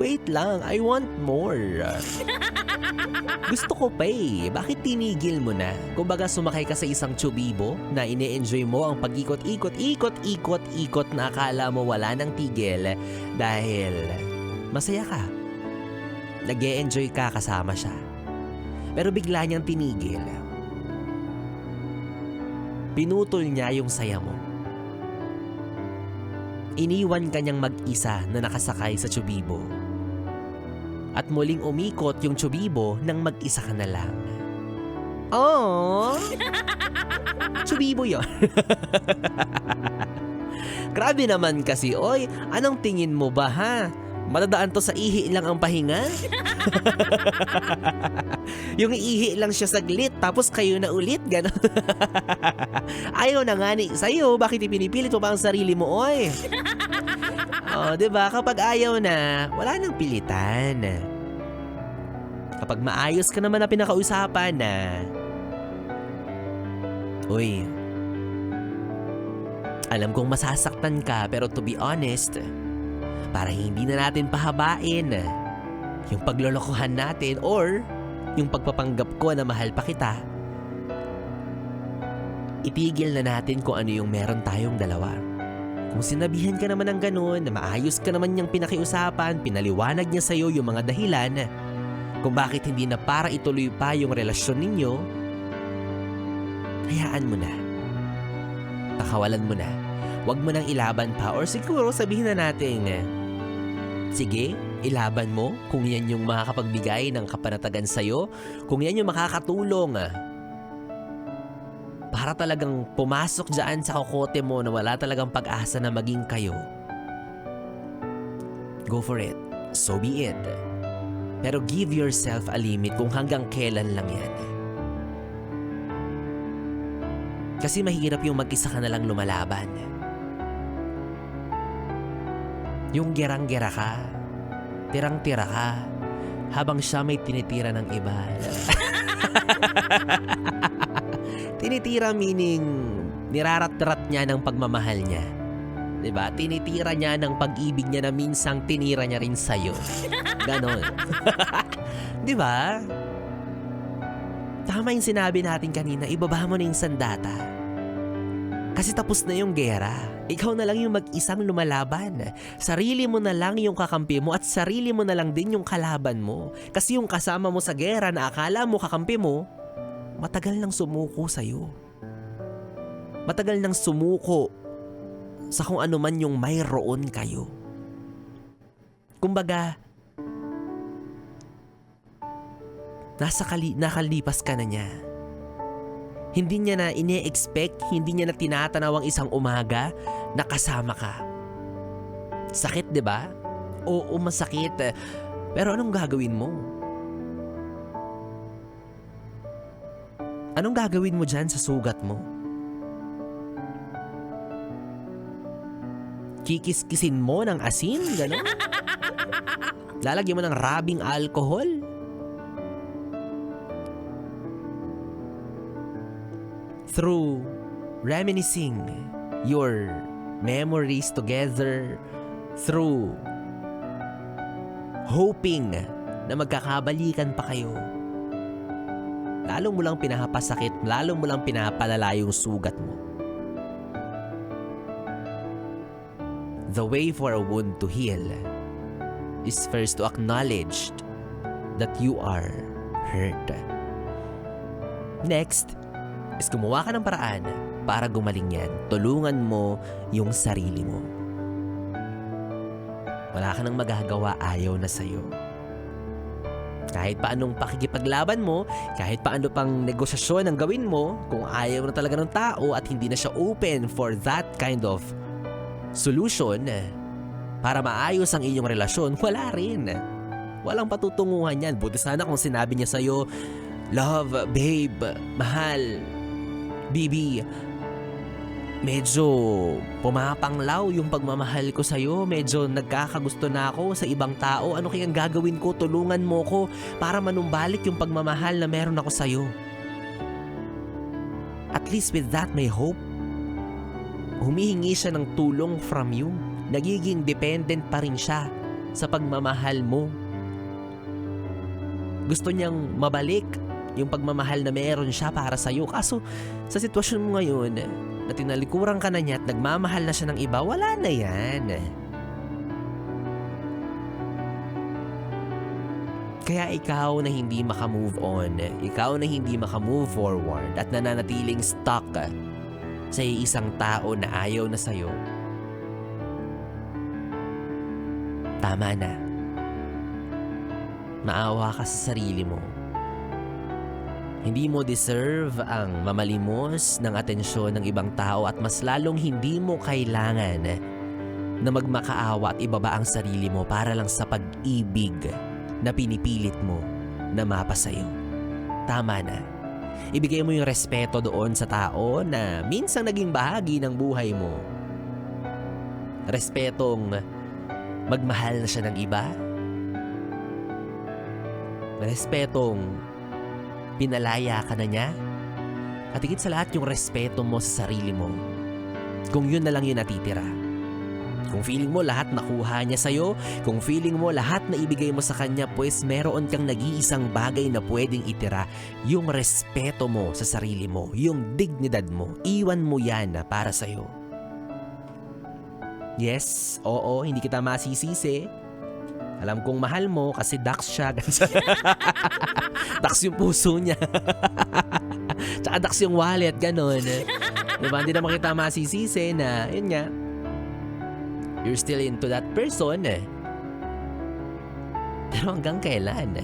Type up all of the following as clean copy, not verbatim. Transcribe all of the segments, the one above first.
Wait lang, I want more. Gusto ko pa eh. Bakit tinigil mo na? Kumbaga sumakay ka sa isang tsubibo na ine-enjoy mo ang pag-ikot-ikot na akala mo wala nang tigil dahil masaya ka. Nag-e-enjoy ka kasama siya. Pero bigla niyang tinigil. Pinutol niya yung saya mo. Iniwan ka niyang mag-isa na nakasakay sa tsubibo. At muling umikot yung tsubibo nang mag-isa ka na lang. Oh! Tsubibo yun. Grabe naman kasi, oy. Anong tingin mo ba ha? Madadaan to sa ihi lang ang pahinga? Yung ihi lang siya saglit tapos kayo na ulit, gano'n. Ayaw na nga ni sa'yo, bakit ipinipilit mo pa ang sarili mo, oy? Oh, 'di ba? Kapag ayaw na, wala nang pilitan. Kapag maayos ka naman na pinakausapan na, uy, alam kong masasaktan ka pero to be honest, para hindi na natin pahabain yung paglolokohan natin or yung pagpapanggap ko na mahal pa kita, itigil na natin kung ano yung meron tayong dalawa. Kung sinabihan ka naman ng ganun, na maayos ka naman niyang pinakiusapan, pinaliwanag niya sa'yo yung mga dahilan kung bakit hindi na para ituloy pa yung relasyon ninyo, hayaan mo na. Pakawalan mo na. Huwag mo nang ilaban pa or siguro sabihin na natin, sige, ilaban mo kung yan yung makakapagbigay ng kapanatagan sa'yo, kung yan yung makakatulong para talagang pumasok dyan sa kokote mo na wala talagang pag-asa na maging kayo. Go for it. So be it. Pero give yourself a limit kung hanggang kailan lang yan. Kasi mahirap yung mag-isa ka na lang lumalaban. Yung gerang-gera ka, tirang-tira ka, habang siya may tinitira ng iba. Tinitira meaning nirarat-rat niya ng pagmamahal niya. 'Di ba? Tinitira niya ng pag-ibig niya na minsang tinira niya rin sa'yo. Ganon. 'Di ba? Tama yung sinabi natin kanina, ibaba mo na yung sandata. Kasi tapos na yung gera. Ikaw na lang yung mag-isang lumalaban. Sarili mo na lang yung kakampi mo at sarili mo na lang din yung kalaban mo. Kasi yung kasama mo sa gera na akala mo kakampi mo, matagal nang sumuko sa'yo. Matagal nang sumuko sa kung ano man yung mayroon kayo. Kumbaga, nakalipas ka na niya. Hindi niya na ine-expect, hindi niya na tinatanaw ang isang umaga na kasama ka. Sakit, 'di ba? Oo, masakit. Pero anong gagawin mo? Anong gagawin mo dyan sa sugat mo? Kikis-kisin mo ng asin? Gano'n? Lalagyan mo ng rabing alcohol? Through reminiscing your memories together, through hoping na magkakabalikan pa kayo, lalo mo lang pinapasakit, lalo mo lang pinapalala yung sugat mo. The way for a wound to heal is first to acknowledge that you are hurt. Next is gumawa ka ng paraan para gumaling yan. Tulungan mo yung sarili mo. Wala ka nang magagawa, ayaw na sa'yo. Kahit paanong pakikipaglaban mo, kahit paano pang negosyasyon ang gawin mo, kung ayaw na talaga ng tao at hindi na siya open for that kind of solution para maayos ang inyong relasyon, wala rin. Walang patutunguhan yan. Buti sana kung sinabi niya sa'yo, love, babe, mahal, baby, medyo pumapanglaw yung pagmamahal ko sa'yo. Medyo nagkakagusto na ako sa ibang tao. Ano kayang gagawin ko? Tulungan mo ko para manumbalik yung pagmamahal na meron ako sa'yo. At least with that, may hope. Humihingi siya ng tulong from you. Nagiging dependent pa rin siya sa pagmamahal mo. Gusto niyang mabalik yung pagmamahal na meron siya para sa'yo. Kaso sa sitwasyon mo ngayon na tinalikuran ka na niya at nagmamahal na siya ng iba, wala na yan. Kaya ikaw na hindi makamove on, ikaw na hindi makamove forward at nananatiling stuck sa isang tao na ayaw na sa'yo, tama na. Maawa ka sa sarili mo. Hindi mo deserve ang mamalimos ng atensyon ng ibang tao at mas lalong hindi mo kailangan na magmakaawa at ibaba ang sarili mo para lang sa pag-ibig na pinipilit mo na mapasa'yo. Tama na. Ibigay mo yung respeto doon sa tao na minsang naging bahagi ng buhay mo. Respetong magmahal na siya ng iba. Respetong pinalaya ka na niya. At higit sa lahat yung respeto mo sa sarili mo. Kung yun na lang yung natitira. Kung feeling mo lahat nakuha niya sa'yo, kung feeling mo lahat na ibigay mo sa kanya, pues meron kang nag-iisang bagay na pwedeng itira, yung respeto mo sa sarili mo, yung dignidad mo, iwan mo yan para sa'yo. Yes, oo, hindi kita masisisi. Alam kong mahal mo kasi Dax siya. Dax yung puso niya. Tsaka Dax yung wallet, ganon. Diba? Hindi naman kita masisisi na, yun nga, you're still into that person. Pero hanggang kailan?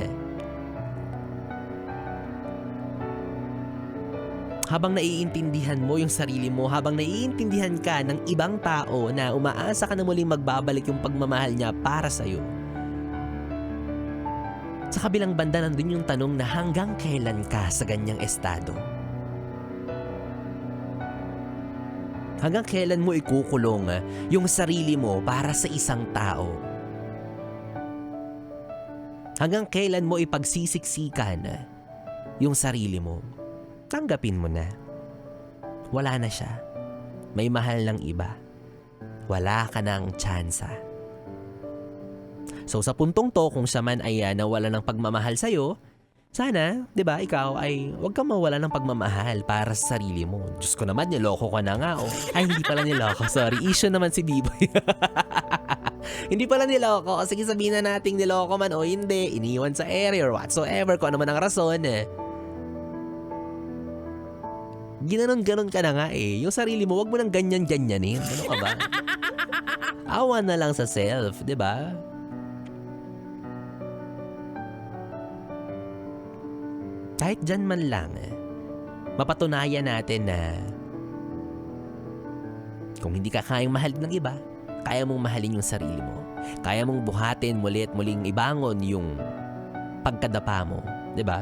Habang naiintindihan mo yung sarili mo, habang naiintindihan ka ng ibang tao na umaasa ka na muling magbabalik yung pagmamahal niya para sa'yo. Sa kabilang banda nandun yung tanong na hanggang kailan ka sa ganyang estado? Hanggang kailan mo ikukulong yung sarili mo para sa isang tao? Hanggang kailan mo ipagsisiksikan yung sarili mo? Tanggapin mo na. Wala na siya. May mahal ng iba. Wala ka ng tsansa. So sa puntong to, kung siya man ay nawala ng pagmamahal sa'yo, sana, di ba, ikaw ay huwag kang mawala ng pagmamahal para sa sarili mo. Diyos ko naman, niloko ka na nga. Oh. Ay, hindi pala niloko. Sorry, issue naman si Biboy. Hindi pala niloko. Sige, sabihin na natin niloko man o hindi. Iniwan sa area or whatsoever. Kung ano man ang rason. Ginanon-ganon ka na nga eh. Yung sarili mo, wag mo nang ganyan-ganyanin. Ano ka ba? Awa na lang sa self, di ba? Kahit dyan man lang, mapatunayan natin na kung hindi ka kayang mahal ng iba, kaya mong mahalin yung sarili mo. Kaya mong buhatin mulit muling ibangon yung pagkadapa mo. Diba?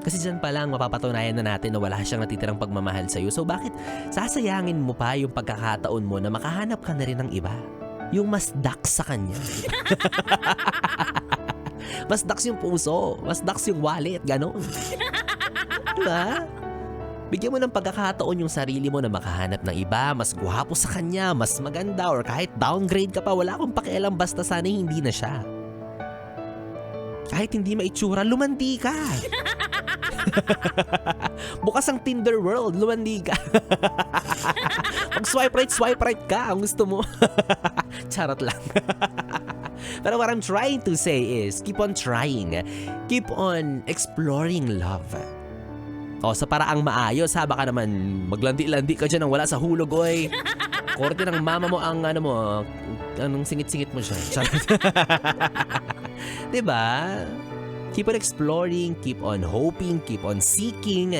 Kasi dyan pa lang mapapatunayan na natin na wala siyang natitirang pagmamahal sa'yo. So bakit sasayangin mo pa yung pagkakataon mo na makahanap ka na rin ng iba? Yung mas dax sa kanya. Mas dax yung puso, mas dax yung wallet, ganon. Diba? Bigyan mo ng pagkakataon yung sarili mo na makahanap ng iba, mas gwapo sa kanya, mas maganda, or kahit downgrade ka pa, wala akong pakialam basta sana hindi na siya. Kahit hindi maitsura, lumandi ka. Bukas ang Tinder world, lumandi ka. Pag swipe right ka, ang gusto mo. Charot lang. Pero what I'm trying to say is, keep on trying. Keep on exploring love. O, sa paraang maayos ha, baka naman maglandi-landi ka dyan nang wala sa hulog, oy. Korte ng mama mo ang anong singit-singit mo siya. Diba? Keep on exploring, keep on hoping, keep on seeking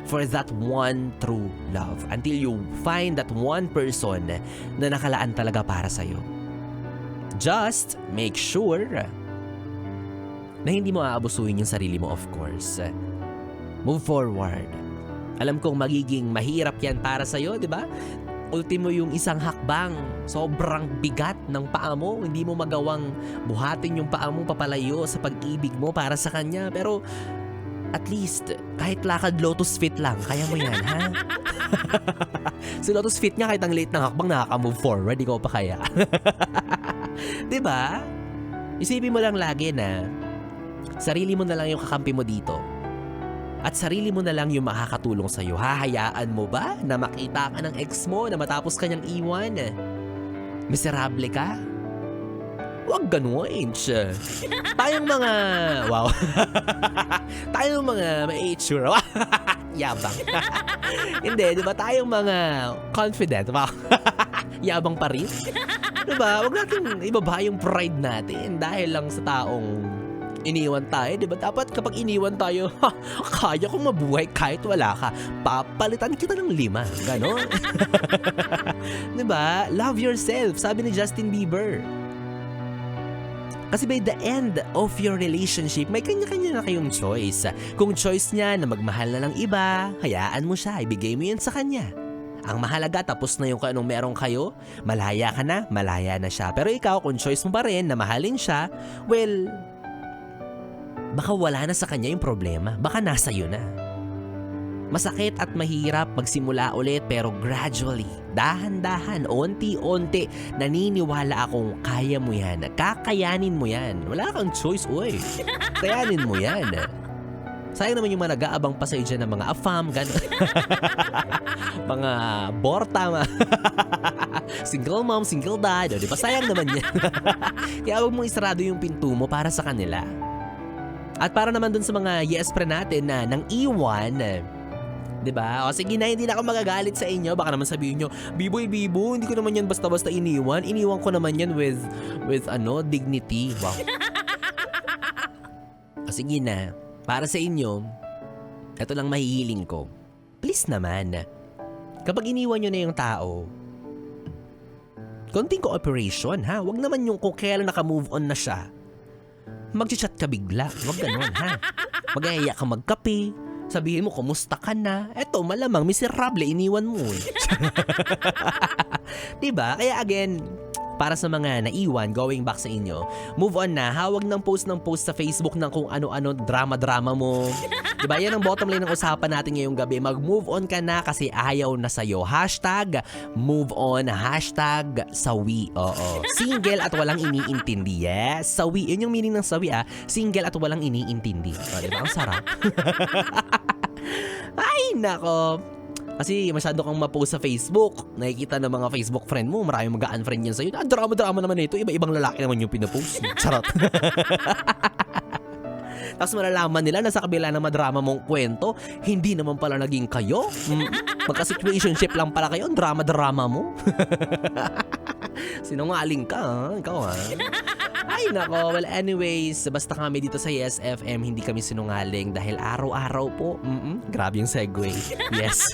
for that one true love until you find that one person na nakalaan talaga para sa'yo. Just make sure na hindi mo aabusuhin yung sarili mo, of course. Move forward. Alam kong magiging mahirap yan para sa'yo, di ba? Ultimo yung isang hakbang, sobrang bigat ng paa mo. Hindi mo magawang buhatin yung paa mo papalayo sa pag-ibig mo para sa kanya. Pero at least, kahit lakad lotus fit lang, kaya mo yan, ha? Si Lotus Fit nga kahit ang late ng hakbang nakaka-move forward, ikaw pa kaya? 'Di ba? Isipin mo lang lagi na sarili mo na lang yung kakampi mo dito. At sarili mo na lang yung makakatulong sa'yo. Hahayaan mo ba na makita ka ng ex mo na matapos kanyang iwan? Miserable ka? Huwag ganun, tayong mga... Wow. Tayong mga ma-itsure. Yabang. Hindi, di ba? Tayong mga confident. Wow. Yabang pa rin. Di ba? Huwag natin ibaba yung pride natin dahil lang sa taong iniwan tayo, di ba? Dapat kapag iniwan tayo, kaya kong mabuhay kahit wala ka. Papalitan kita ng 5. Ganon. Di ba? Love yourself, sabi ni Justin Bieber. Kasi by the end of your relationship, may kanya-kanya na kayong choice. Kung choice niya na magmahal na ng iba, hayaan mo siya, ibigay mo yun sa kanya. Ang mahalaga, tapos na yung kung anong meron kayo, malaya ka na, malaya na siya. Pero ikaw, kung choice mo pa rin na mahalin siya, well, baka wala na sa kanya yung problema. Baka nasa iyo na. Masakit at mahirap magsimula ulit pero gradually, dahan-dahan, unti-unti, naniniwala akong kaya mo yan. Kakayanin mo yan. Wala kang choice, uy. Kayanin mo yan. Sayang naman yung mga nag-aabang pa sa'yo dyan ng mga afam, gano'n. Mga borta, single mom, single dad. Di ba? Sayang naman yan. Kaya huwag mong isarado yung pinto mo para sa kanila. At para naman dun sa mga yes friend natin na nang iwan, 'di ba? O sige na, hindi na ako magagalit sa inyo. Baka naman sabihin nyo, Biboy, hindi ko naman yan basta-basta iniwan. Iniwan ko naman yan with dignity. Wow. O sige na, para sa inyo, ito lang mahihiling ko. Please naman, kapag iniwan nyo na yung tao, konting cooperation, ha? Huwag naman yung kung kailan naka-move on na siya, mag-chat ka bigla. Huwag ganun, ha? Mag-aya ka magkape. Sabihin mo, kumusta ka na? Eto, malamang, miserable, iniwan mo. Diba? Kaya again, para sa mga naiwan, going back sa inyo, move on na. Hawag ng post sa Facebook ng kung ano-ano, drama-drama mo. Diba? Yan ang bottom line ng usapan natin ngayong gabi. Mag-move on ka na kasi ayaw na sa'yo. Hashtag move on. Hashtag sawi. Oo. Single at walang iniintindi. Yes, sawi. Yun yung meaning ng sawi, ah. Single at walang iniintindi. O, diba? Ang sarap. Ay, nako. Kasi masyado kang ma-post sa Facebook. Nakikita ng mga Facebook friend mo, maraming mag-unfriend yan sa'yo. Drama-drama naman ito. Iba-ibang lalaki naman yung pinapost. Charot. Tapos malalaman nila na sa kabila ng madrama mong kwento, hindi naman pala naging kayo. Magka-situationship lang pala kayo. Drama-drama mo. Sinungaling ka, ha? Ikaw, ha? Ay, nako. Well, anyways, basta kami dito sa Yes FM, hindi kami sinungaling dahil araw-araw po. Grabe yung segue. Yes.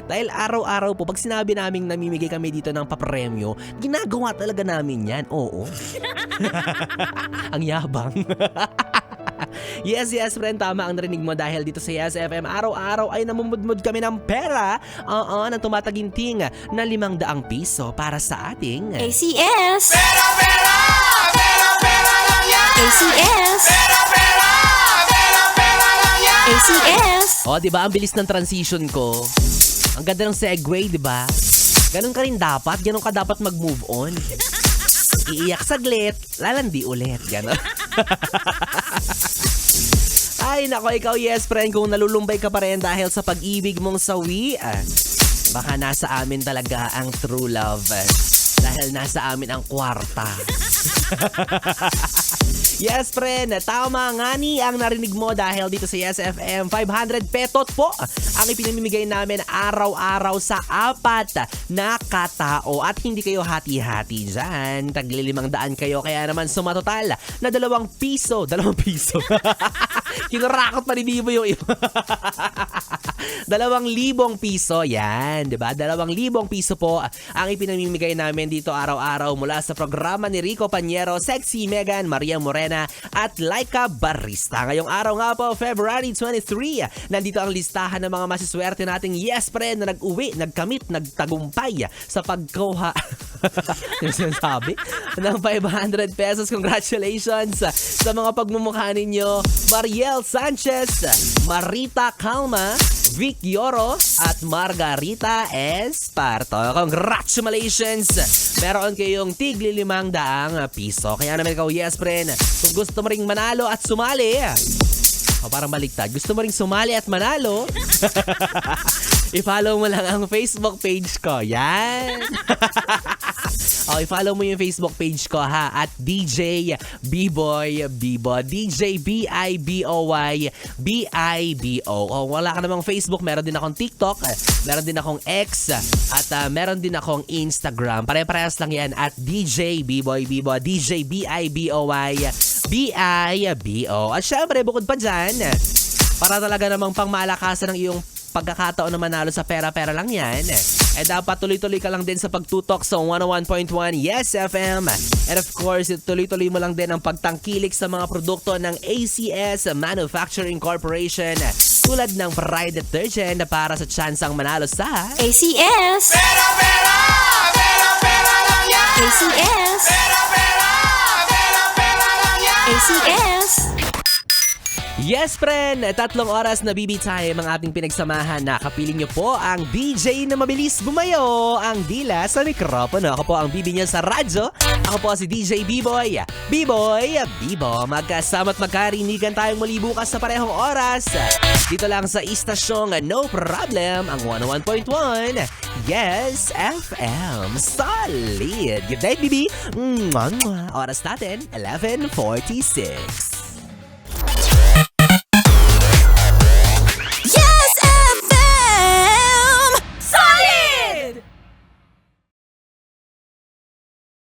Dahil araw-araw po, pag sinabi naming namimigay kami dito ng papremyo, ginagawa talaga namin yan. Oo. Ang yabang. Yes, friend, tama ang narinig mo dahil dito sa Yes FM, araw-araw ay namumudmud kami ng pera, ng tumataginting na 500 piso para sa ating ACS! Pera lang yan! ACS! Pera lang yan! ACS! O, diba, ang bilis ng transition ko. Ang ganda ng segue, diba? Ganon ka rin dapat, ganon ka dapat mag-move on. Iiyak saglit, lalandi ulit, ganon. Ay, nako, ikaw, yes, friend, kung nalulumbay ka pa rin dahil sa pag-ibig mong sawi, baka nasa amin talaga ang true love. Dahil nasa amin ang kwarta. Yes, friend, tama nga ni ang narinig mo dahil dito sa Yes FM, 500 petot po ang ipinamimigay namin araw-araw sa 4 na katao at hindi kayo hati-hati dyan. Tagli 500 kayo, kaya naman sumatotal na 2 piso. 2 piso. Kinurakot pa ni Bibo yung iba. 2,000 piso, yan, diba? 2,000 piso po ang ipinamimigay namin dito araw-araw mula sa programa ni Rico Panyero, Sexy Megan, Maria Morena at Laika Barista. Ngayong araw nga po, February 23, nandito ang listahan ng mga masiswerte nating yes friend na nag-uwi, nagkamit, nagtagumpay sa pagkuha Yung sinasabi, ng 500 pesos. Congratulations sa mga pagmumukha ninyo. Mariel Sanchez, Marita Calma, Vic Yoro, at Margarita Esparto. Congratulations! Meron kayong tigli 500 piso. Kaya naman ikaw, yes, friend. Kung gusto mo ring manalo at sumali, parang baliktad. Gusto mo ring sumali at manalo? I-follow mo lang ang Facebook page ko. Yan. I-follow mo yung Facebook page ko ha. At DJ B-Boy Bibo. DJ B-I-B-O-Y B-I-B-O. Wala ka namang Facebook. Meron din akong TikTok. Meron din akong X. At meron din akong Instagram. Pare-parehas lang yan. At DJ B-Boy Bibo. DJ B-I-B-O-Y B-I-B-O. At syempre, bukod pa dyan, para talaga namang pangmalakasan ng iyong pagkakataon na manalo sa pera-pera lang yan, dapat tuloy-tuloy ka lang din sa pagtutok sa 101.1 Yes FM. And of course, tuloy-tuloy mo lang din ang pagtangkilik sa mga produkto ng ACS Manufacturing Corporation tulad ng Pride Detergent para sa tsansang manalo sa ACS. Pera, pera, pera, pera lang yan. ACS. Pera, pera, pera, pera lang yan. ACS. Yes, friend! 3 oras na BB Time ang ating pinagsamahan. Nakapiling niyo po ang DJ na mabilis bumayo, ang dila sa mikropono. Ako po ang BB niya sa radyo. Ako po si DJ B-Boy. B-Boy, Bibo. Magkasama't magkarinigan tayong muli bukas sa parehong oras. Dito lang sa istasyong No Problem, ang 101.1 Yes FM. Solid! Good night, BB! Oras natin, 11:46.